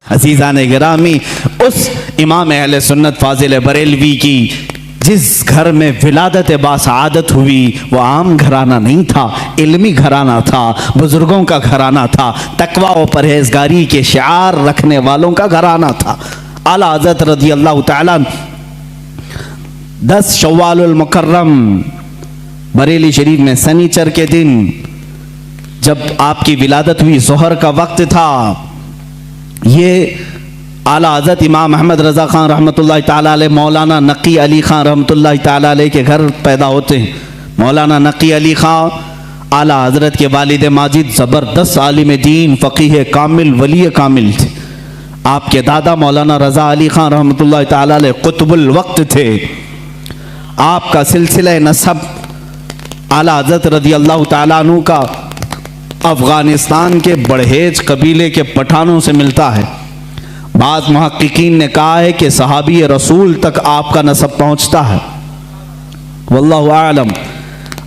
अजीज़ान गिरामी, उस इमाम अहले सुन्नत फाजिल बरेलवी की जिस घर में विलादत बासआदत हुई वो आम घराना नहीं था, इल्मी घराना था, बुजुर्गों का घराना था, तकवा और परहेजगारी के शिआर रखने वालों का घराना था। आला हज़रत रज़ी अल्लाह तआला 10 शव्वालुल मुकर्रम बरेली शरीफ में सनीचर के दिन जब आपकी विलादत हुई, ज़ोहर का वक्त था, ये आला हज़रत इमाम अहमद रज़ा ख़ान रहमतुल्लाहि ताला अलैह मौलाना नकी अली ख़ान रहमतुल्लाहि ताला अलैह के घर पैदा होते हैं। मौलाना नकी अली ख़ान आला हज़रत के वालिद माजिद ज़बरदस्त आलिम दीन, फ़क़ीह कामिल, वली कामिल थे। आपके दादा मौलाना रज़ा अली ख़ान रहमतुल्लाहि ताला अलैह क़ुतबुल वक्त थे। आपका सिलसिला नसब आला हज़रत रज़ी अल्लाह ताला अन्हु का अफ़गानिस्तान के बड़हेज कबीले के पठानों से मिलता है। बाज़ मुहक्किकीन ने कहा है कि सहाबी रसूल तक आपका नसब पहुँचता है। वल्लाहु आलम।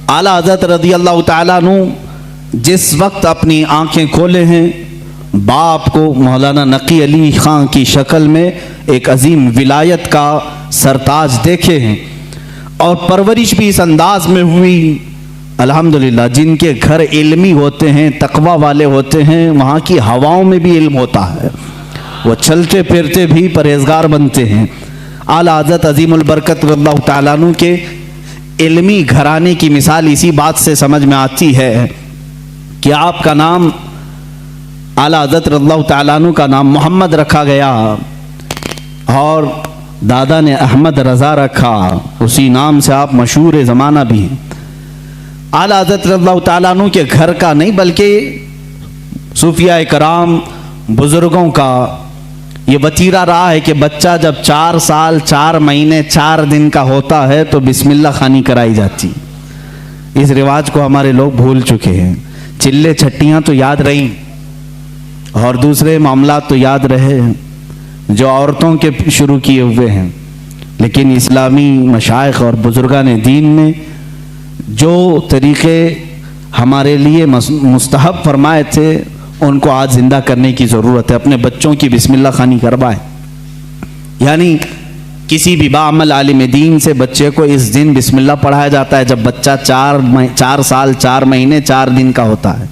आला हज़रत रज़ी अल्लाह ताला अन्हु जिस वक्त अपनी आँखें खोले हैं, बाप को मौलाना नकी अली ख़ान की शक्ल में एक अजीम विलायत का सरताज देखे हैं और परवरिश भी इस अंदाज में हुई। अल्हम्दुलिल्लाह, जिनके घर इल्मी होते हैं, तकवा वाले होते हैं, वहाँ की हवाओं में भी इल्म होता है, वो चलते फिरते भी परहेजगार बनते हैं। आला हज़रत अज़ीमुल बरकत रज़ियल्लाहु ताला अन्हु के इल्मी घराने की मिसाल इसी बात से समझ में आती है कि आपका नाम आला हज़रत रज़ियल्लाहु ताला अन्हु का नाम मोहम्मद रखा गया और दादा ने अहमद रज़ा रखा, उसी नाम से आप मशहूर ज़माना भी हैं। आला हज़रत रज़ियल्लाहु ताला अन्हु के घर का नहीं बल्कि सूफिया कराम बुज़ुर्गों का ये वतीरा रहा है कि बच्चा जब 4 साल 4 महीने 4 दिन का होता है तो बिस्मिल्लाह खानी कराई जाती। इस रिवाज को हमारे लोग भूल चुके हैं। चिल्ले छट्टियाँ तो याद रहीं और दूसरे मामला तो याद रहे जो औरतों के शुरू किए हुए हैं, लेकिन इस्लामी मशाइख और बुजुर्गान दीन ने जो तरीक़े हमारे लिए मुस्तहब फरमाए थे उनको आज ज़िंदा करने की ज़रूरत है। अपने बच्चों की बिस्मिल्लाह खानी करवाएं। यानी किसी भी बाअमल आलिम दीन से बच्चे को इस दिन बिस्मिल्लाह पढ़ाया जाता है जब बच्चा 4 साल 4 महीने 4 दिन का होता है,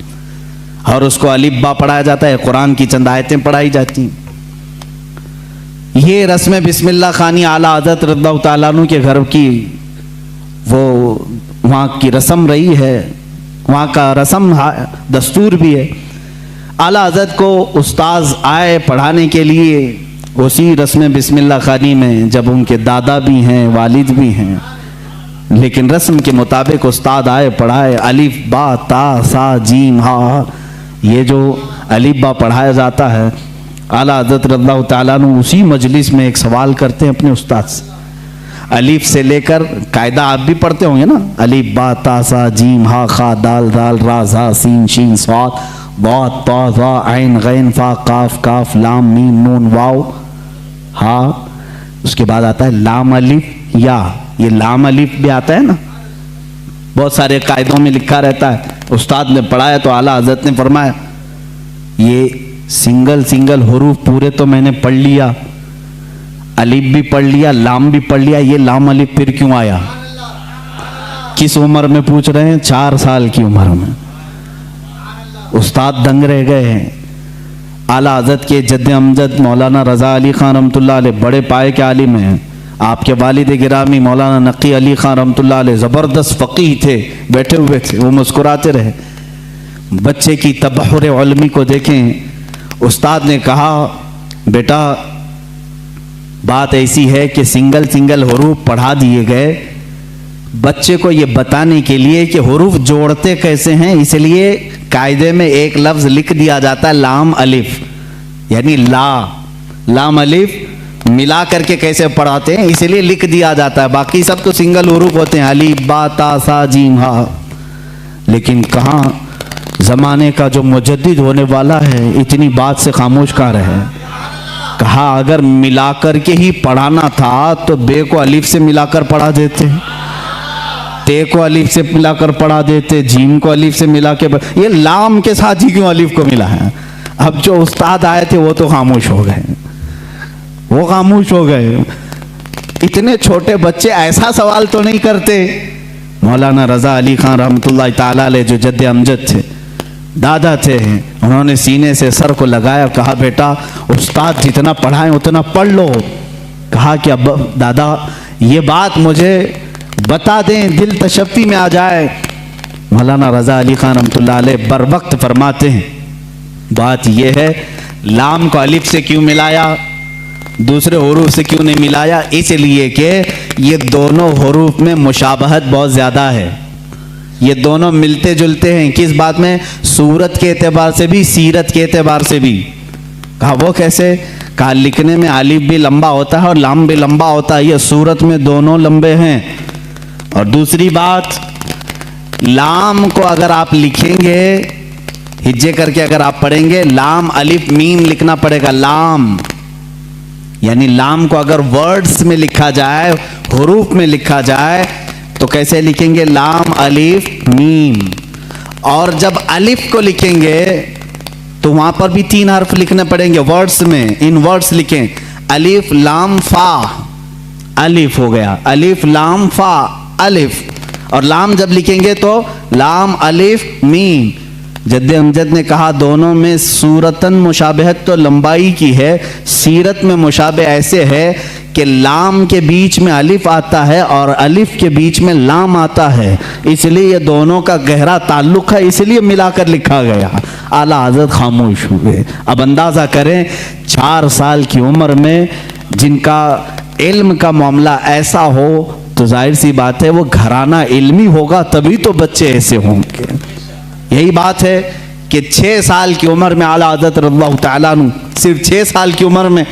और उसको अलिफ बा पढ़ाया जाता है, कुरान की चंद आयतें पढ़ाई जाती हैं। ये रस्म बिस्मिल्लाह खानी आला हज़रत रज़ियल्लाहु ताला अन्हु के घर की वो वहाँ की रस्म रही है, वहाँ का रस्म दस्तूर भी है। आला हज़रत को उस्ताद आए पढ़ाने के लिए, उसी रस्म बिस्मिल्लाह खानी में जब उनके दादा भी हैं, वालिद भी हैं, लेकिन रस्म के मुताबिक उस्ताद आए पढ़ाए, अलिफ बा ता सा जीम हा, ये जो अलिफ बा पढ़ाया जाता है। आला हज़रत रज़ियल्लाहु ताला अन्हु उसी मजलिस में एक सवाल करते हैं अपने उस्ताद से, अलिफ से लेकर कायदा आप भी पढ़ते होंगे ना, अलिफ बा ता सा जीम हा खा दाल दाल रा झा सीन शीन स्वाद बा ता ज़ा ऐन गैन फा काफ काफ लाम मीम नून वाव हा, उसके बाद आता है लाम अलिफ या, ये लाम अलिफ भी आता है ना, बहुत सारे कायदों में लिखा रहता है। उस्ताद ने पढ़ाया तो आला हज़रत ने फरमाया ये सिंगल हुरूफ पूरे तो मैंने पढ़ लिया, अलिफ भी पढ़ लिया, लाम भी पढ़ लिया, ये लाम अलिफ फिर क्यों आया? किस उम्र में पूछ रहे हैं? 4 साल की उम्र में। उस्ताद दंग रह गए हैं। आला हज़रत के जद्द अमजद मौलाना रज़ा अली ख़ान रहमतुल्लाह अलैह बड़े पाए के आलिम हैं। आपके वालिद गिरामी मौलाना नकी अली ख़ान रहमतुल्लाह अलैह ज़बरदस्त फ़क़ीह थे, बैठे हुए थे, वो मुस्कुराते रहे। बच्चे की तबहुर इल्मी को देखें। उस्ताद ने कहा बेटा बात ऐसी है कि सिंगल हुरूफ पढ़ा दिए गए, बच्चे को ये बताने के लिए कि हुरूफ जोड़ते कैसे हैं, इसलिए कायदे में एक लफ्ज़ लिख दिया जाता है लाम अलिफ, यानी लाम अलिफ मिला करके कैसे पढ़ाते हैं इसलिए लिख दिया जाता है, बाकी सब तो सिंगल हुरूफ होते हैं, अलिफ बा ता सा जीम हा। लेकिन कहाँ ज़माने का जो मुजद्दिद होने वाला है इतनी बात से खामोश कहाँ रहे। कहा अगर मिलाकर के ही पढ़ाना था तो बे को अलिफ से मिलाकर पढ़ा देते, ते को अलिफ से मिलाकर पढ़ा देते, जीम को अलिफ से मिला के, ये लाम के साथ ही क्यों अलिफ को मिला है? अब जो उस्ताद आए थे वो तो खामोश हो गए, वो खामोश हो गए। इतने छोटे बच्चे ऐसा सवाल तो नहीं करते। मौलाना रजा अली खान रहमतुल्लाह ताला अलैह जो जद्दे अमजद थे, दादा थे, उन्होंने सीने से सर को लगाया, कहा बेटा उस्ताद जितना पढ़ाएं उतना पढ़ लो। कहा कि अब दादा ये बात मुझे बता दें, दिल तशफ़ी में आ जाए। मौलाना रजा अली खान रहमतुल्लाह अलैह बर वक्त फरमाते हैं, बात यह है लाम को अलिफ से क्यों मिलाया, दूसरे हुरूफ से क्यों नहीं मिलाया? इसलिए कि ये दोनों हुरूफ में मुशाबहत बहुत ज़्यादा है, ये दोनों मिलते जुलते हैं। किस बात में? सूरत के एतबार से भी, सीरत के एतबार से भी। कहा वो कैसे? कहा लिखने में अलिफ भी लंबा होता है और लाम भी लंबा होता है, ये सूरत में दोनों लंबे हैं। और दूसरी बात, लाम को अगर आप लिखेंगे हिज्जे करके, अगर आप पढ़ेंगे लाम अलिफ मीम लिखना पड़ेगा, लाम। यानी लाम को अगर वर्ड्स में लिखा जाए, हुरूफ में लिखा जाए तो कैसे लिखेंगे? लाम अलिफ मीम। और जब अलिफ को लिखेंगे तो वहां पर भी 3 हर्फ लिखने पड़ेंगे वर्ड्स में, इन वर्ड्स लिखें, अलिफ लाम फा, अलिफ हो गया, अलिफ लाम फा अलिफ। और लाम जब लिखेंगे तो लाम अलिफ मीम। जद्दे अमजद ने कहा दोनों में सूरतन मुशाबहत तो लंबाई की है, सीरत में मुशाबह ऐसे है कि लाम के बीच में अलिफ आता है और अलिफ के बीच में लाम आता है, इसलिए ये दोनों का गहरा ताल्लुक है, इसलिए मिलाकर लिखा गया। आला हज़रत खामोश हुए। अब अंदाज़ा करें 4 साल की उम्र में जिनका इल्म का मामला ऐसा हो तो जाहिर सी बात है वो घराना इल्मी होगा, तभी तो बच्चे ऐसे होंगे। यही बात है कि 6 साल की उम्र में आला हज़रत रज़ियल्लाहु तआला अन्हु, सिर्फ 6 साल की उम्र में,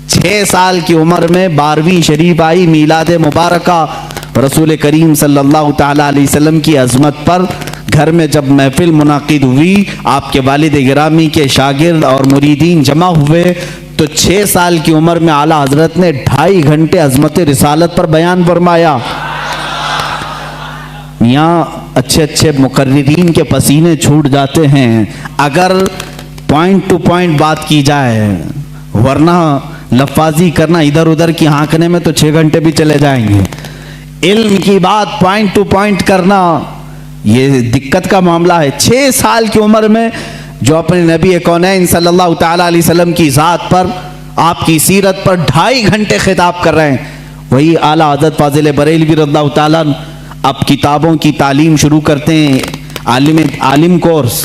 6 साल की उम्र में 12वीं शरीफ आई, मीलाद मुबारका रसूल करीम सल्लल्लाहु तआला अलैहि वसल्लम की अज़मत पर। घर में जब महफिल मुनाकिद हुई, आपके वालिद गिरामी के शागिर्द और मुरीदीन जमा हुए, तो 6 साल की उम्र में आला हज़रत ने 2.5 घंटे अज़मत रिसालत पर बयान फरमाया। यहाँ अच्छे अच्छे मुकर्रिरीन के पसीने छूट जाते हैं अगर पॉइंट टू पॉइंट बात की जाए, वरना लफाजी करना इधर उधर की हाँकने में तो 6 घंटे भी चले जाएंगे। इल्म की बात पॉइंट टू पॉइंट करना ये दिक्कत का मामला है। 6 साल की उम्र में जो अपने नबी कौनैन सल्लल्लाहु तआला अलैहि वसल्लम की ज़ात पर, आपकी सीरत पर 2.5 घंटे खिताब कर रहे हैं, वही आला हज़रत फाजिल बरेलवी रज़ियल्लाहु तआला अब किताबों की तालीम शुरू करते हैं, आलिम कोर्स।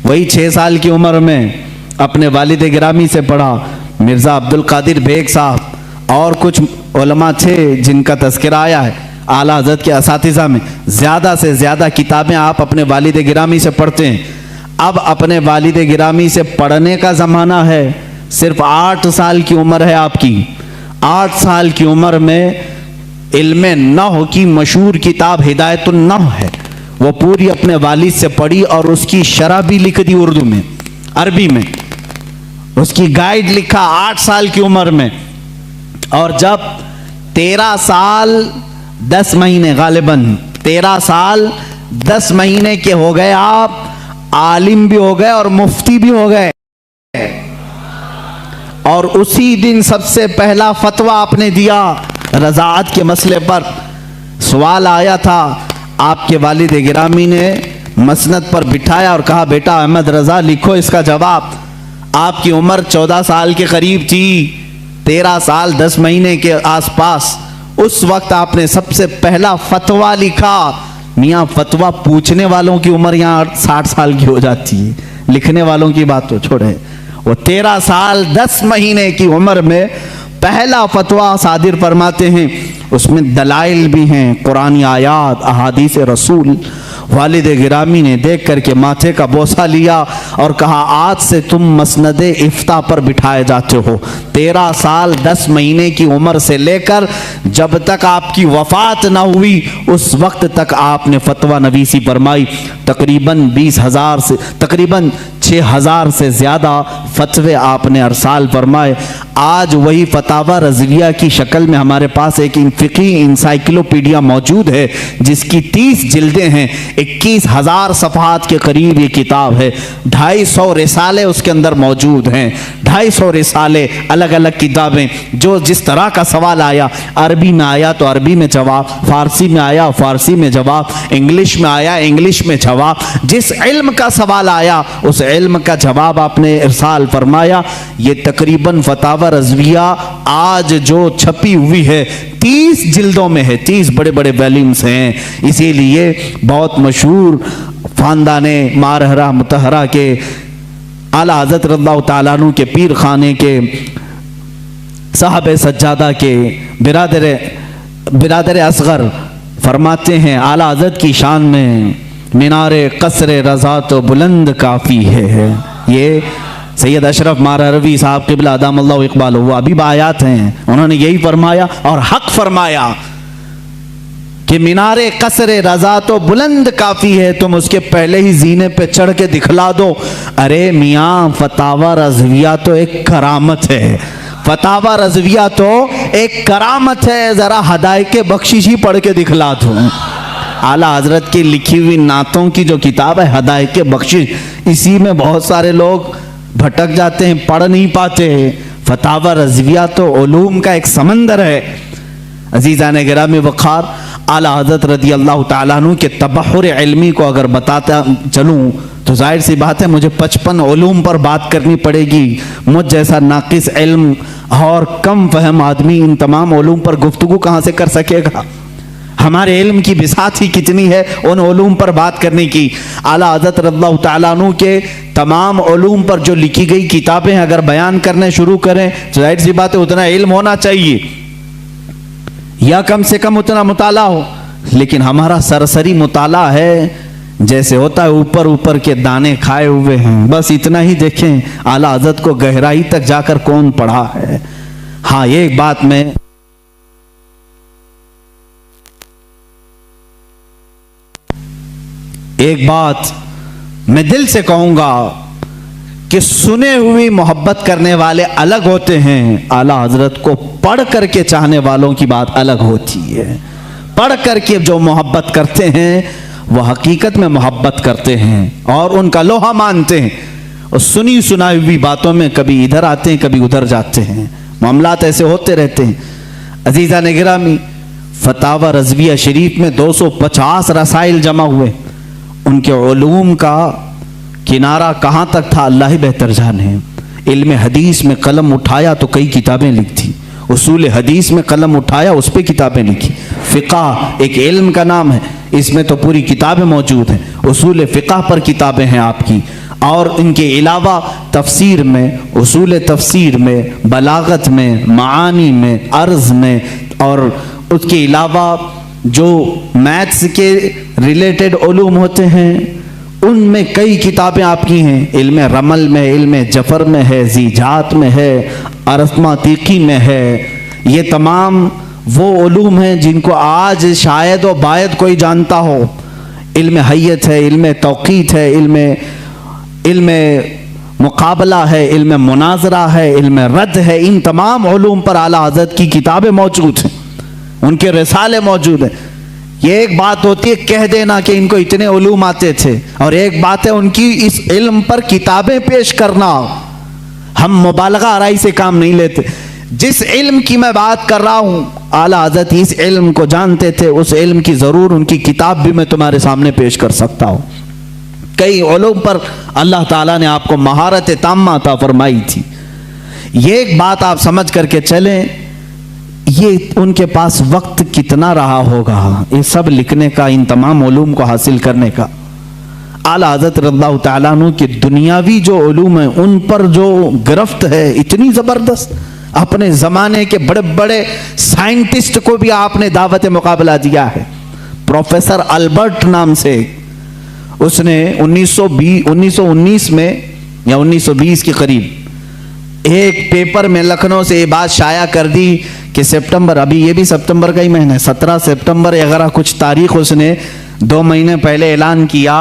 वही 6 साल की उम्र में अपने वालिद गिरामी से पढ़ा, मिर्ज़ा अब्दुल कादिर बेग साहब और कुछ उलमा थे जिनका तज़किरा आया है आला हज़रत के असातिज़ा में। ज़्यादा से ज़्यादा किताबें आप अपने वालिद गिरामी से पढ़ते हैं। अब अपने वालिद गिरामी से पढ़ने का ज़माना है। सिर्फ 8 साल की उम्र है आपकी, 8 साल की उम्र में इल्मे नहव की मशहूर किताब हिदायतुन नहव है, वो पूरी अपने वालिद से पढ़ी और उसकी शरह भी लिख दी उर्दू में, अरबी में, उसकी गाइड लिखा 8 साल की उम्र में। और जब 13 साल 10 महीने, गालिबन 13 साल 10 महीने के हो गए, आप आलिम भी हो गए और मुफ्ती भी हो गए। और उसी दिन सबसे पहला फतवा आपने दिया रज़ाअत के मसले पर। सवाल आया था, आपके वालिद गिरामी ने मसनद पर बिठाया और कहा बेटा अहमद रज़ा लिखो इसका जवाब। आपकी उम्र 14 साल के करीब थी, 13 साल 10 महीने के आसपास। उस वक्त आपने सबसे पहला फतवा लिखा। मियाँ फतवा पूछने वालों की उम्र यहाँ 60 साल की हो जाती है, लिखने वालों की बात तो छोड़े। वो 13 साल 10 महीने की उम्र में पहला फतवा सादिर फरमाते हैं, उसमें दलाइल भी हैं, कुरानी आयात, अहादीस रसूल। वालिद गिरामी ने देख करके माथे का बोसा लिया और कहा आज से तुम मसनद इफ्ता पर बिठाए जाते हो। 13 साल 10 महीने की उम्र से लेकर जब तक आपकी वफात ना हुई उस वक्त तक आपने फतवा नवीसी फरमाई। तकरीबन 20,000 से तकरीबन 6000 से ज़्यादा फतवे आपने अरसाल फरमाए। आज वही फतावा रज़विया की शक्ल में हमारे पास एक फ़िक़ी इंसाइक्लोपीडिया मौजूद है जिसकी 30 जिल्दें हैं, 21,000 सफ़हात के करीब ये किताब है। 250 रिसाले उसके अंदर मौजूद हैं, 250 रिसाले, अलग अलग किताबें। जो जिस तरह का सवाल आया, अरबी में आया तो अरबी में जवाब, फ़ारसी में आया फ़ारसी में जवाब, इंग्लिश में आया इंग्लिश में जवाब। जिस इल्म का सवाल आया उस इल्म का जवाब आपने इरसाल फरमाया। ये तकरीबन फतावा रज़विया आज जो छपी हुई है 30 जिल्दों में है, 30 बड़े बड़े वॉल्यूम्स हैं। इसीलिए बहुत मशहूर ख़ानदाने मारहरा मुतहरा के आला हज़रत रज़ियल्लाहु ताला अन्हु के पीर खाने के साहब सज्जादा के बिरादर असगर फरमाते हैं आला हज़रत की शान में, मीनारे कसरे रज़ा तो बुलंद काफ़ी है। ये सैयद अशरफ मारहरवी साहब क़िबला अदामल्लाहु इक़बालहु अभी आयात हैं, उन्होंने यही फरमाया और हक फरमाया कि मीनारे कसरे रज़ा तो बुलंद काफ़ी है, तुम उसके पहले ही जीने पे चढ़ के दिखला दो। अरे मियाँ, फतावा रज़विया तो एक करामत है, फतावा रज़विया तो एक करामत है, ज़रा हदायके बख्शिश ही पढ़ के दिखला दो। आला हज़रत की लिखी हुई नातों की जो किताब है हदायके बख्शिश, इसी में बहुत सारे लोग भटक जाते हैं, पढ़ नहीं पाते हैं। फतावा रज़विया तो उलूम का एक समंदर है। अज़ीज़ान गिरामी वक़ार, आला हज़रत रज़ियल्लाहु ताला अन्हु के तबहुर इल्मी को अगर बताता चलूँ तो जाहिर सी बात है मुझे 55 उलूम पर बात करनी पड़ेगी। मुझ जैसा नाकिस इल्म और कम फहम आदमी इन तमाम उलूम पर गुफ्तगू कहाँ से कर सकेगा। हमारे इल्म की बिसात ही कितनी है उन उलूम पर बात करने की। आला हज़रत रज़ियल्लाहु ताला अन्हु के तमाम उलूम पर जो लिखी गई किताबें अगर बयान करने शुरू करें तो जाहिर सी बात है उतना इल्म होना चाहिए या कम से कम उतना मुताला हो। लेकिन हमारा सरसरी मुताला है, जैसे होता है ऊपर ऊपर के दाने खाए हुए हैं, बस इतना ही देखें। आला हज़रत को गहराई तक जाकर कौन पढ़ा है। हाँ, ये एक बात मैं दिल से कहूंगा कि सुने हुई मोहब्बत करने वाले अलग होते हैं, आला हज़रत को पढ़ करके चाहने वालों की बात अलग होती है। पढ़ करके जो मोहब्बत करते हैं वह हकीकत में मोहब्बत करते हैं और उनका लोहा मानते हैं, और सुनी सुनाई हुई बातों में कभी इधर आते हैं कभी उधर जाते हैं। मामलात ऐसे होते रहते हैं। अज़ीज़ान गिरामी, फतावा रज़विया शरीफ में 250 रसाइल जमा हुए। उनके उलूम का किनारा कहाँ तक था अल्लाह ही बेहतर जाने। इल्म हदीस में कलम उठाया तो कई किताबें लिखी, उसूल हदीस में कलम उठाया उस पर किताबें लिखी। फ़िक़्ह एक इल्म का नाम है, इसमें तो पूरी किताबें मौजूद हैं। उसूल फ़िक़्ह पर किताबें हैं आपकी, और इनके अलावा तफसीर में, उसूल तफसीर में, बलागत में, मानी में, अर्ज़ में, और उसके अलावा जो मैथ्स के रिलेटेड उलूम होते हैं उनमें कई किताबें आपकी हैं। इल्म रमल में, इल्म जफ़र में है, ज़ीजात में है, अरस्मातीकी में है। ये तमाम वो उलूम हैं जिनको आज शायद व बायद कोई जानता हो। इल्म हय्यत है, इल्म तौक़ीत है, इल्म मुकाबला है, इल्म मुनाजरा है, इल्म रद्द है। इन तमाम उलूम पर आला हज़रत की किताबें मौजूद हैं, उनके रिसाले मौजूद हैं। ये एक बात होती है कह देना कि इनको इतने उलूम आते थे, और एक बात है उनकी इस इल्म पर किताबें पेश करना। हम मुबालगा आराई से काम नहीं लेते। जिस इल्म की मैं बात कर रहा हूँ आला हज़रत इस इल्म को जानते थे, उस इल्म की ज़रूर उनकी किताब भी मैं तुम्हारे सामने पेश कर सकता हूँ। कई उलूम पर अल्लाह ताला ने आपको महारत ताम्मा अता फरमाई थी। ये एक बात आप समझ करके चलें, ये उनके पास वक्त कितना रहा होगा ये सब लिखने का, इन तमाम उलूम को हासिल करने का। आला हज़रत रज़ियल्लाहु ताला अन्हु की दुनियावी जो उलूम है उन पर जो गिरफ्त है इतनी ज़बरदस्त, अपने ज़माने के बड़े बड़े साइंटिस्ट को भी आपने दावत मुकाबला दिया है। प्रोफेसर अल्बर्ट नाम से, उसने 1919 में या 1920 के करीब एक पेपर में लखनऊ से ये बात शाया कर दी कि सितंबर, अभी ये भी सितंबर का ही महीना है, 17 सितंबर वगैरह कुछ तारीख उसने 2 महीने पहले ऐलान किया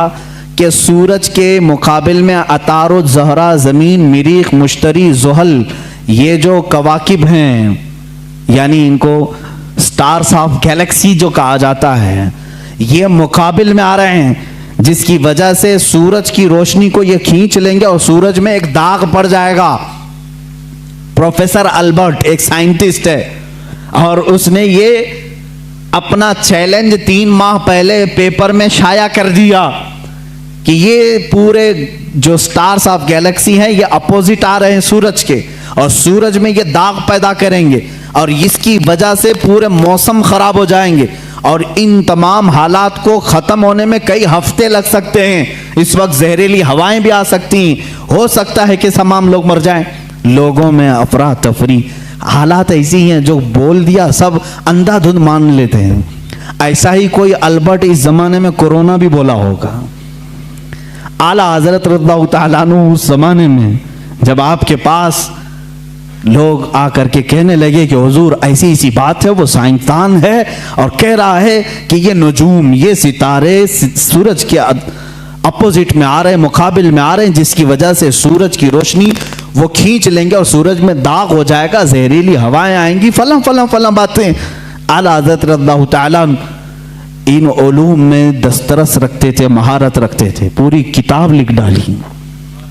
कि सूरज के मुकाबिल में अतारो ज़हरा, ज़मीन, मरीख, मुश्तरी, ज़ुहल, ये जो कवाकिब हैं, यानी इनको स्टार्स ऑफ गैलेक्सी जो कहा जाता है, ये मुकाबिल में आ रहे हैं, जिसकी वजह से सूरज की रोशनी को ये खींच लेंगे और सूरज में एक दाग पड़ जाएगा। प्रोफेसर अल्बर्ट एक साइंटिस्ट है और उसने ये अपना चैलेंज 3 माह पहले पेपर में शाया कर दिया कि ये पूरे जो स्टार्स ऑफ गैलेक्सी हैं ये अपोजिट आ रहे हैं सूरज के, और सूरज में ये दाग पैदा करेंगे और इसकी वजह से पूरे मौसम खराब हो जाएंगे और इन तमाम हालात को ख़त्म होने में कई हफ्ते लग सकते हैं। इस वक्त जहरीली हवाएं भी आ सकती हैं, हो सकता है कि तमाम लोग मर जाएं। लोगों में अफरा तफरी, हालात ऐसी हैं जो बोल दिया सब अंधाधुंध मान लेते हैं। ऐसा ही कोई अल्बर्ट इस ज़माने में कोरोना भी बोला होगा। आला हज़रत रज़ियल्लाहु तआला अन्हु उस ज़माने में जब आपके पास लोग आकर के कहने लगे कि हुजूर ऐसी ऐसी बात है, वो साइंसदान है और कह रहा है कि ये नजूम, ये सितारे सूरज के अपोजिट में आ रहे हैं, मुकाबिल में आ रहे हैं, जिसकी वजह से सूरज की रोशनी वो खींच लेंगे और सूरज में दाग हो जाएगा, जहरीली हवाएं आएंगी, फला फला फला बातें। आला हज़रत रज़ियल्लाहु तआला इन उलूम में दस्तरस रखते थे, महारत रखते थे, पूरी किताब लिख डाली,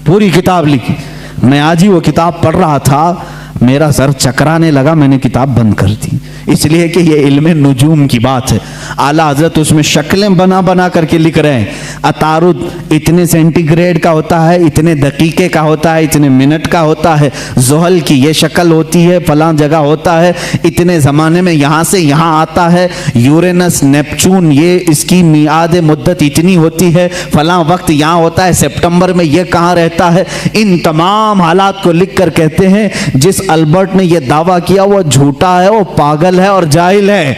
पूरी किताब लिखी। मैं आज ही वो किताब पढ़ रहा था, मेरा सर चकराने लगा, मैंने किताब बंद कर दी, इसलिए कि ये इल्म नुजूम की बात है। आला हज़रत उसमें शक्लें बना बना करके लिख रहे हैं, अतारुद इतने सेंटीग्रेड का होता है, इतने दकीके का होता है, इतने मिनट का होता है, ज़ुहल की ये शक्ल होती है, फलां जगह होता है, इतने ज़माने में यहाँ से यहाँ आता है, यूरेनस नेपचून ये इसकी मियाद मुद्दत इतनी होती है, फलां वक्त यहाँ होता है, सितंबर में ये कहाँ रहता है। इन तमाम हालात को लिख कर कहते हैं जिस अल्बर्ट ने यह दावा किया वो झूठा है, वो पागल है और जाहिल है,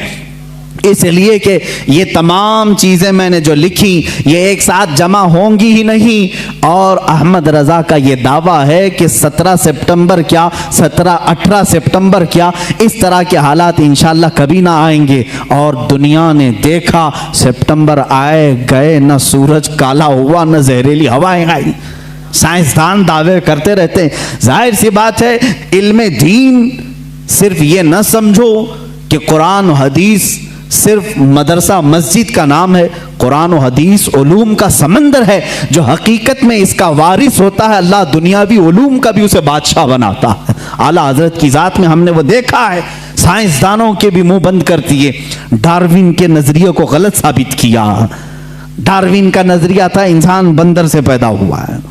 इसलिए कि ये तमाम चीज़ें मैंने जो लिखी ये एक साथ जमा होंगी ही नहीं। और अहमद रज़ा का ये दावा है कि 17 सितंबर क्या, 17-18 सितंबर क्या, इस तरह के हालात इंशाल्लाह कभी ना आएंगे। और दुनिया ने देखा, सितंबर आए गए, न सूरज काला हुआ, न जहरीली हवाएं आई। साइंसदान दावे करते रहते हैं। जाहिर सी बात है, इल्म दीन सिर्फ ये न समझो कि कुरान और हदीस सिर्फ मदरसा मस्जिद का नाम है। कुरान और हदीस उलूम का समंदर है जो हकीकत में इसका वारिस होता है। अल्लाह दुनियावी उलूम का भी उसे बादशाह बनाता है। आला हजरत की जात में हमने वो देखा है, साइंसदानों के भी मुंह बंद कर दिए, डार्विन के नजरिए को गलत साबित किया। डार्विन का नजरिया था इंसान बंदर से पैदा हुआ है,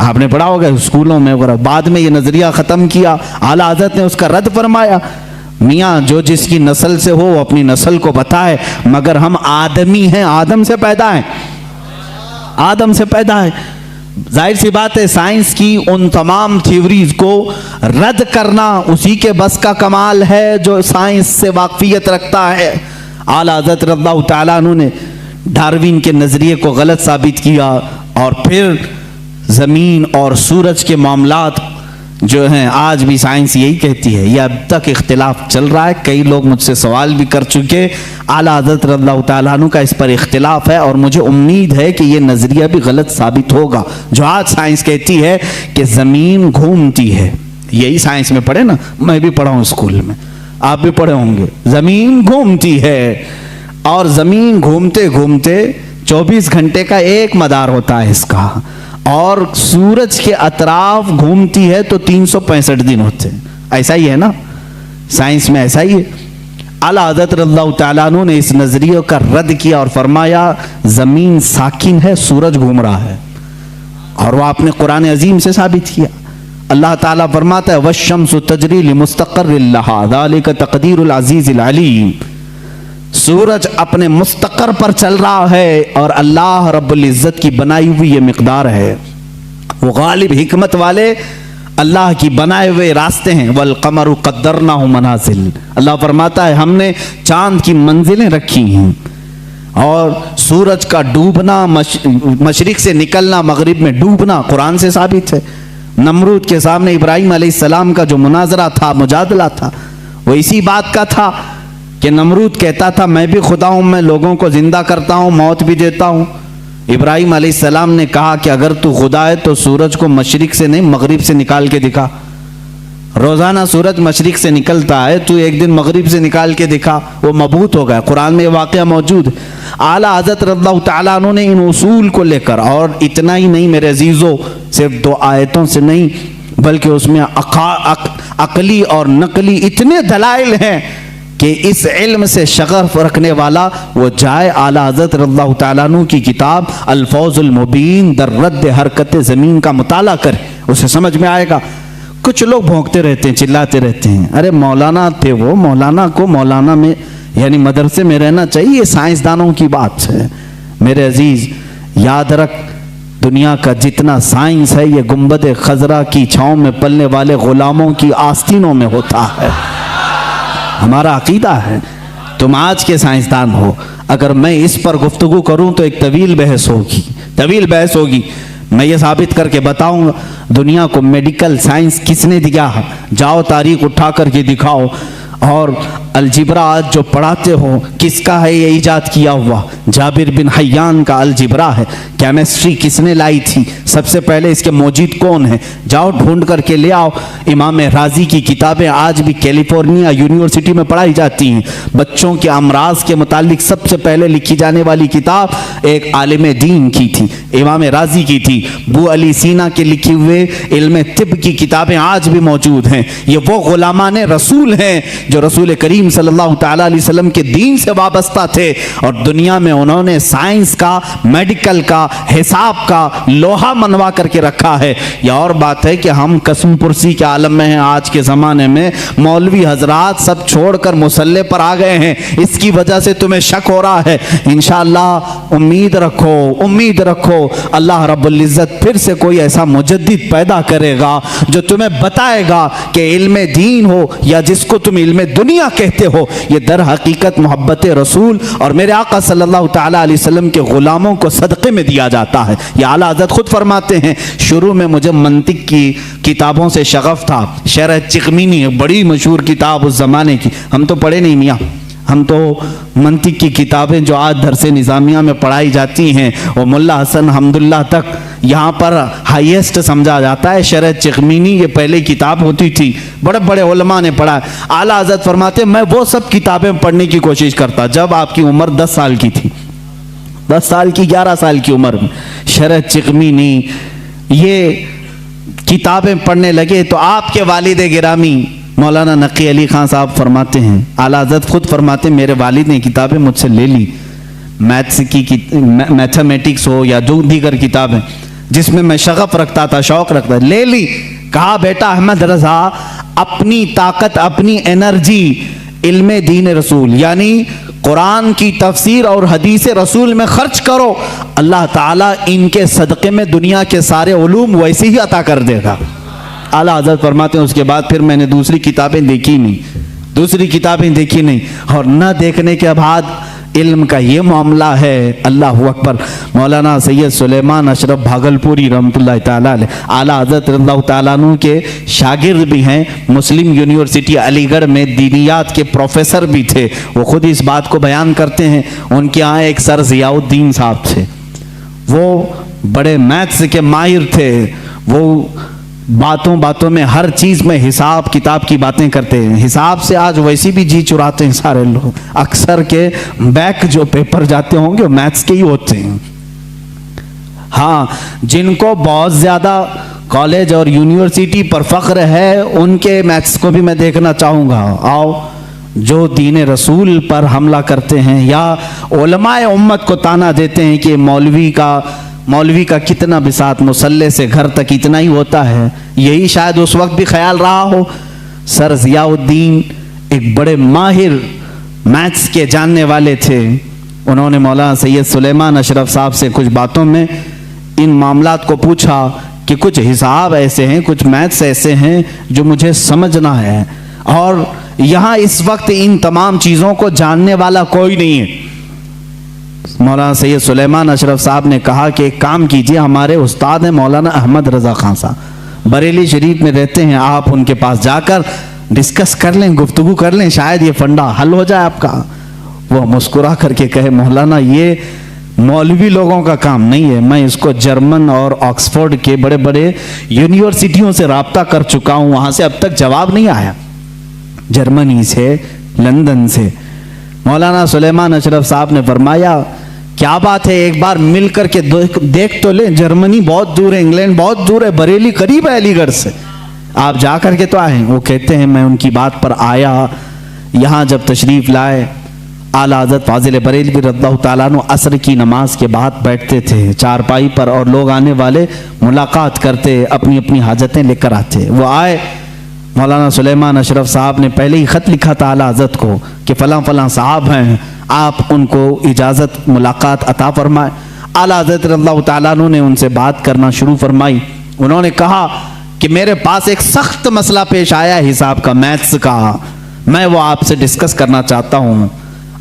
आपने पढ़ा होगा स्कूलों में वगैरह। बाद में ये नजरिया खत्म किया, आला हजरत ने उसका रद्द फरमाया, मियाँ जो जिसकी नस्ल से हो वो अपनी नस्ल को बताए, मगर हम आदमी हैं, आदम से पैदा है, आदम से पैदा है। जाहिर सी बात है साइंस की उन तमाम थ्योरीज को रद्द करना उसी के बस का कमाल है जो साइंस से वाकफियत रखता है। आला हज़रत रज़ियल्लाहु तआला अन्हु ने डार्विन के नज़रिए को गलत साबित किया और फिर ज़मीन और सूरज के मामलात जो हैं आज भी साइंस यही कहती है, यह अब तक इख्तिलाफ चल रहा है। कई लोग मुझसे सवाल भी कर चुके। आला हज़रत रज़ियल्लाहु तआला अन्हु का इस पर इख्तिलाफ है और मुझे उम्मीद है कि यह नज़रिया भी गलत साबित होगा। जो आज साइंस कहती है कि ज़मीन घूमती है, यही साइंस में पढ़े ना, मैं भी पढ़ा हूँ स्कूल में, आप भी पढ़े होंगे, ज़मीन घूमती है और ज़मीन घूमते घूमते 24 घंटे का एक मदार होता है इसका, और सूरज के अतराफ घूमती है तो 365 दिन होते हैं। ऐसा ही है ना, साइंस में ऐसा ही है। आला हज़रत रज़ियल्लाहु तआला अन्हु ने इस नजरिए का रद्द किया और फरमाया जमीन साकिन है, सूरज घूम रहा है, और वह आपने कुरान अजीम से साबित किया। अल्लाह ताला फरमाता है वश्शम्सु तजरी लिमुस्तक़र्रिन लहा ज़ालिका तक़दीरुल अज़ीज़िल अलीम। सूरज अपने मुस्तकर पर चल रहा है और अल्लाह रब्बुल इज़्ज़त की बनाई हुई ये मिक़दार है। वो गालिब हिकमत वाले अल्लाह की बनाए हुए रास्ते हैं। वल क़मरु क़द्दरनाहु मनाज़िल, अल्लाह फरमाता है हमने चांद की मंजिलें रखी हैं, और सूरज का डूबना, मशरिक से निकलना, मगरिब में डूबना कुरान से साबित है। नमरूद के सामने इब्राहिम अलैहिस्सलाम का जो मुनाजरा था, मुजादला था, वो इसी बात का था कि नमरूद कहता था मैं भी खुदा हूँ, मैं लोगों को जिंदा करता हूँ, मौत भी देता हूँ। इब्राहिम अलैहिस्सलाम ने कहा कि अगर तू खुदा है तो सूरज को मशरिक से नहीं मगरिब से निकाल के दिखा। रोजाना सूरज मशरिक से निकलता है, तू एक दिन मगरिब से निकाल के दिखा। वो मबूत हो गया। कुरान में वाक़या मौजूद है। आला हज़रत रज़ियल्लाहु ताला अन्हु ने इन उसूल को लेकर, और इतना ही नहीं मेरे अजीज़ों, सिर्फ 2 आयतों से नहीं बल्कि उसमें अकली और नकली इतने दलाइल हैं कि इस इल्म से शगफ रखने वाला वो जाए आला हज़रत रज़ियल्लाहु ताला अन्हु की किताब अल-फौज़ुल मुबीन दर रद्द हरकत ज़मीन का मुताला करे, उसे समझ में आएगा। कुछ लोग भौंकते रहते हैं, चिल्लाते रहते हैं, अरे मौलाना थे वो, मौलाना को मौलाना में यानी मदरसे में रहना चाहिए, ये साइंसदानों की बात है। मेरे अजीज याद रख, दुनिया का जितना साइंस है ये गुंबद खजरा की छांव में पलने वाले गुलामों की आस्तीनों में होता है। हमारा अकीदा है। तुम आज के साइंसदान हो, अगर मैं इस पर गुफ्तगू करूं तो एक तवील बहस होगी। मैं ये साबित करके बताऊंगा दुनिया को मेडिकल साइंस किसने दिया है। जाओ तारीख उठा करके दिखाओ। और अलजिब्रा आज जो पढ़ाते हो किसका है ये इजाद किया हुआ? जाबिर बिन हय्यान का अलजिब्रा है। केमिस्ट्री किसने लाई थी? सबसे पहले इसके मौजूद कौन है? जाओ ढूंढ करके ले आओ। इमाम राजी की किताबें आज भी कैलिफोर्निया यूनिवर्सिटी में पढ़ाई जाती हैं। बच्चों के अमराज के मुतालिक सबसे पहले लिखी जाने वाली किताब एक आलिम दीन की थी, इमाम राजी की थी। बू अली सीना के लिखे हुए इल्म तिब की किताबें आज भी मौजूद हैं। ये वो गुलामान रसूल हैं जो रसूल करीम सल्लल्लाहु ताला अलैहि वसल्लम के दीन से वाबस्ता थे, और दुनिया में उन्होंने साइंस का, मेडिकल का, हिसाब का लोहा मनवा करके रखा है। यह और बात है कि हम कसम पुरसी के आलम में हैं। आज के ज़माने में मौलवी हजरात सब छोड़कर मुसल्ले पर आ गए हैं। इसकी वजह से तुम्हें शक हो रहा है। इंशाअल्लाह उम्मीद रखो अल्लाह रब्बुल इज़्ज़त फिर से कोई ऐसा मुजद्दिद पैदा करेगा जो तुम्हें बताएगा कि इल्म दीन हो या जिसको तुम इल्म दुनिया कहते हो, ये दर हकीकत मोहब्बत रसूल और मेरे आका सल्लल्लाहु ताला अलैहि वसल्लम के गुलामों को सदक़े में दिया जाता है। ये आला हज़रत खुद फरमाते हैं, शुरू में मुझे मंतिक की किताबों से शगफ था। शरह चिकमीनी बड़ी मशहूर किताब उस ज़माने की, हम तो पढ़े नहीं मियाँ। हम तो मंतिक की किताबें जो आज दरसे निज़ामिया में पढ़ाई जाती हैं वो मुल्ला हसन हम्दुल्लाह तक यहाँ पर हाईएस्ट समझा जाता है। शरह चिकमीनी ये पहले किताब होती थी, बड़े बड़े उलमा ने पढ़ा। आला हज़रत फरमाते मैं वो सब किताबें पढ़ने की कोशिश करता जब आपकी उम्र 10 साल की थी, 10 साल की 11 साल की उम्र में शरह चिकमीनी ये किताबें पढ़ने लगे तो आपके वालिद गिरामी मौलाना नकी अली खान साहब फरमाते हैं, आला हज़रत खुद फरमाते हैं, मेरे वालिद ने किताबें मुझसे ले ली, मैथ्स की मैथमेटिक्स हो या जो दीगर किताबें जिसमें मैं शगफ रखता था, शौक रखता था, ले ली। कहा बेटा अहमद रजा अपनी ताकत, अपनी एनर्जी इल्म दीन रसूल यानी कुरान की तफसीर और हदीस रसूल में खर्च करो, अल्लाह ताला इनके सदक़े में दुनिया के सारे उलूम वैसे ही अता कर देगा। आला हज़रत फरमाते हैं उसके बाद फिर मैंने दूसरी किताबें देखी नहीं, और न देखने के बाद इल्म का ये मामला है। अल्लाह अकबर। मौलाना सैयद सुलेमान अशरफ भागलपुरी रहमतुल्लाह ताला अलैह आला हज़रत रज़ियल्लाहु ताला अन्हु के शागिर्द भी हैं। मुस्लिम यूनिवर्सिटी अलीगढ़ में दीनियात के प्रोफेसर भी थे। वो खुद इस बात को बयान करते हैं। उनके यहाँ एक सर ज़ियाउद्दीन साहब थे, वो बड़े मैथ्स के माहिर थे। वो बातों में हर चीज़ में हिसाब किताब की बातें करते हैं। हिसाब से आज वैसे भी जी चुराते हैं सारे लोग। अक्सर के बैक जो पेपर जाते होंगे मैथ्स के ही होते हैं। हाँ, जिनको बहुत ज़्यादा कॉलेज और यूनिवर्सिटी पर फ़ख्र है उनके मैथ्स को भी मैं देखना चाहूँगा। आओ, जो दीन रसूल पर हमला करते हैं या उलमाए उम्मत को ताना देते हैं कि मौलवी का कितना बिसात, मुसल्ले से घर तक इतना ही होता है। यही शायद उस वक्त भी ख्याल रहा हो। सर ज़ियाउद्दीन एक बड़े माहिर मैथ्स के जानने वाले थे। उन्होंने मौलाना सैयद सुलेमान अशरफ साहब से कुछ बातों में इन मामलात को पूछा कि कुछ हिसाब ऐसे हैं, कुछ मैथ्स ऐसे हैं जो मुझे समझना है, और यहाँ इस वक्त इन तमाम चीज़ों को जानने वाला कोई नहीं है। मौलाना सैयद सुलेमान अशरफ साहब ने कहा कि एक काम कीजिए, हमारे उस्ताद हैं मौलाना अहमद रज़ा खान साहब, बरेली शरीफ में रहते हैं, आप उनके पास जाकर डिस्कस कर लें, गुफ्तगू कर लें, शायद ये फंडा हल हो जाए आपका। वो मुस्कुरा करके कहे, मौलाना ये मौलवी लोगों का काम नहीं है। मैं इसको जर्मन और ऑक्सफोर्ड के बड़े बड़े यूनिवर्सिटियों से राब्ता कर चुका हूं, वहां से अब तक जवाब नहीं आया। जर्मनी से, लंदन से मौलाना सुलेमान अशरफ साहब ने फरमाया क्या बात है, एक बार मिल करके देख तो ले। जर्मनी बहुत दूर है, इंग्लैंड बहुत दूर है, बरेली करीब है अलीगढ़ से, आप जा करके तो आए। वो कहते हैं मैं उनकी बात पर आया, यहाँ जब तशरीफ लाए आला हज़रत फाजिल बरेलवी रज़ियल्लाहु ताला अन्हु असर की नमाज के बाद बैठते थे चारपाई पर, और लोग आने वाले मुलाकात करते, अपनी अपनी हाजतें लेकर आते। वो आए, मौलाना सुलेमान अशरफ साहब ने पहले ही ख़त लिखा था आला हज़रत को कि फ़लाँ फ़लाँ साहब हैं, आप उनको इजाज़त मुलाकात अता फरमाए। आला हज़रत रज़ियल्लाहु ताला अन्हु ने उनसे बात करना शुरू फरमाई। उन्होंने कहा कि मेरे पास एक सख्त मसला पेश आया है हिसाब का, मैथ्स का, मैं वो आपसे डिस्कस करना चाहता हूँ।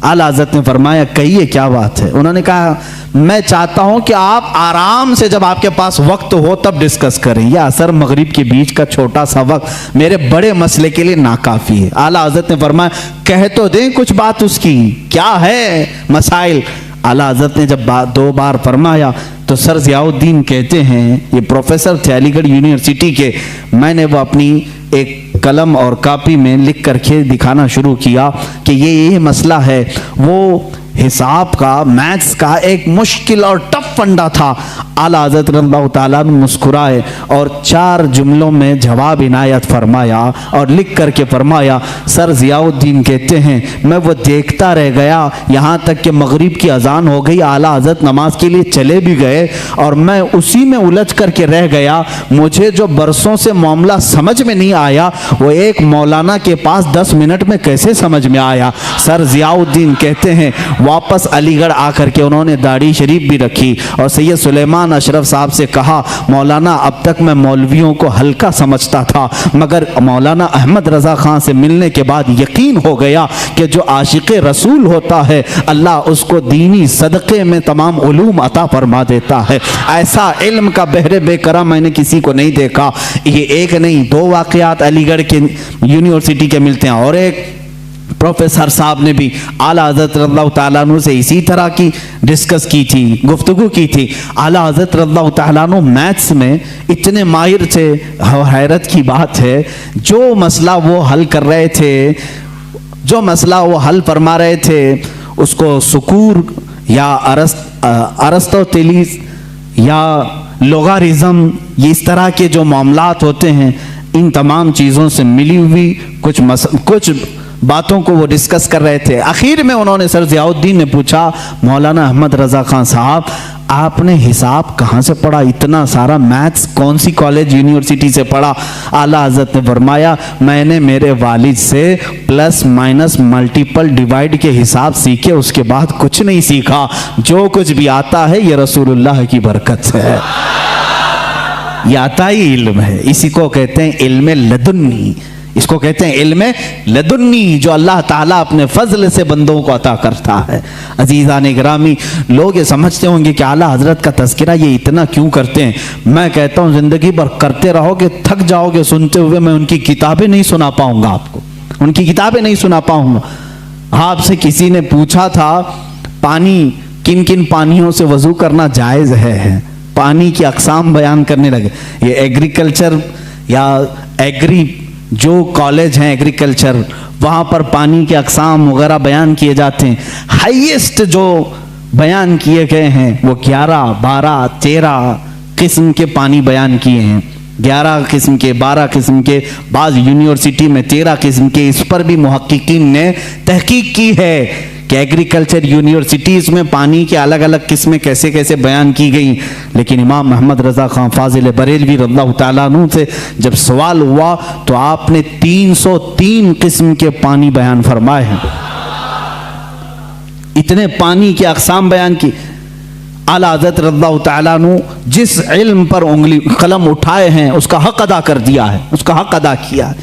आला हज़रत ने फरमाया कहिए क्या बात है। उन्होंने कहा मैं चाहता हूं कि आप आराम से जब आपके पास वक्त हो तब डिस्कस करें, यह असर मगरिब के बीच का छोटा सा वक्त मेरे बड़े मसले के लिए नाकाफी है। आला हज़रत ने फरमाया कह तो दें कुछ बात उसकी, क्या है मसाइल। आला हज़रत ने जब दो बार फरमाया तो सर ज़ियाउद्दीन कहते हैं, ये प्रोफेसर थे अलीगढ़ यूनिवर्सिटी के, मैंने वो अपनी एक कलम और कापी में लिख करके दिखाना शुरू किया कि ये मसला है। वो हिसाब का, मैथ्स का एक मुश्किल और टफ फंडा था। आला हज़रत रज़ियल्लाहु ताला अन्हु मुस्कुराए और 4 जुमलों में जवाब इनायत फरमाया और लिख करके फरमाया सर ज़ियाउद्दीन कहते हैं मैं वो देखता रह गया यहाँ तक कि मगरिब की अजान हो गई, आला हज़रत नमाज के लिए चले भी गए और मैं उसी में उलझ करके रह गया। मुझे जो बरसों से मामला समझ में नहीं आया वो एक मौलाना के पास 10 मिनट में कैसे समझ में आया। सर ज़ियाउद्दीन कहते हैं वापस अलीगढ़ आकर के उन्होंने दाढ़ी शरीफ भी रखी और सैयद सुलेमान अशरफ साहब से कहा मौलाना अब तक मैं मौलवियों को हल्का समझता था, मगर मौलाना अहमद रज़ा खान से मिलने के बाद यकीन हो गया कि जो आशिक़ रसूल होता है अल्लाह उसको दीनी सदक़े में तमाम उलूम अता फरमा देता है। ऐसा इल्म का बहरे बेकरार मैंने किसी को नहीं देखा। ये एक नहीं 2 वाक़यात अलीगढ़ के यूनिवर्सिटी के मिलते हैं। और एक प्रोफेसर साहब ने भी आला हज़रत रज़ियल्लाहु ताला अन्हु से इसी तरह की डिस्कस की थी, गुफ्तगू की थी। आला हज़रत रज़ियल्लाहु ताला अन्हु मैथ्स में इतने माहिर थे, हैरत की बात है जो मसला वो हल कर रहे थे, जो मसला वो हल फरमा रहे थे उसको सुकूर या अरस्तोतेलिस या लोगारिज्म, ये इस तरह के जो मामलात होते हैं इन तमाम चीज़ों से मिली हुई कुछ बातों को वो डिस्कस कर रहे थे। आखिर में उन्होंने सर ज़ियाउद्दीन ने पूछा मौलाना अहमद रज़ा खान साहब आपने हिसाब कहाँ से पढ़ा, इतना सारा मैथ्स कौन सी कॉलेज यूनिवर्सिटी से पढ़ा। आला हज़रत ने फरमाया मैंने मेरे वालिद से प्लस माइनस मल्टीपल डिवाइड के हिसाब सीखे, उसके बाद कुछ नहीं सीखा। जो कुछ भी आता है ये रसूलुल्लाह की बरकत से है, ये आता ही इल्म है। इसी को कहते हैं इल्म लदुन्नी, इसको कहते हैं इल्म लदुन्नी जो अल्लाह ताला अपने फजल से बंदों को अता करता है। अजीज़ान गिरामी, लोग ये समझते होंगे कि आला हज़रत का तज़किरा ये इतना क्यों करते हैं। मैं कहता हूँ ज़िंदगी भर करते रहोगे थक जाओगे सुनते हुए, मैं उनकी किताबें नहीं सुना पाऊँगा आपको, उनकी किताबें नहीं सुना पाऊँगा। आपसे किसी ने पूछा था पानी किन किन पानियों से वज़ू करना जायज़ है, पानी की अक़साम बयान करने लगे। ये एग्रीकल्चर या एग्री जो कॉलेज हैं एग्रीकल्चर, वहाँ पर पानी के अक़साम वगैरह बयान किए जाते हैं। हाईएस्ट जो बयान किए गए हैं वो 11, 12, 13 किस्म के पानी बयान किए हैं। 11 किस्म के, 12 किस्म के, बाज़ यूनिवर्सिटी में 13 किस्म के। इस पर भी मुहक्किकीन ने तहकीक की है कि एग्रीकल्चर यूनिवर्सिटीज़ में पानी के अलग अलग किस्में कैसे कैसे बयान की गई। लेकिन इमाम अहमद रज़ा खान फाजिल बरेलवी रज़ियल्लाहु ताला अन्हु से जब सवाल हुआ तो आपने 303 किस्म के पानी बयान फरमाए हैं। इतने पानी के अक़साम बयान की। आला हज़रत रज़ियल्लाहु ताला अन्हु जिस इल्म पर उंगली कलम उठाए हैं उसका हक अदा कर दिया है, उसका हक अदा किया है।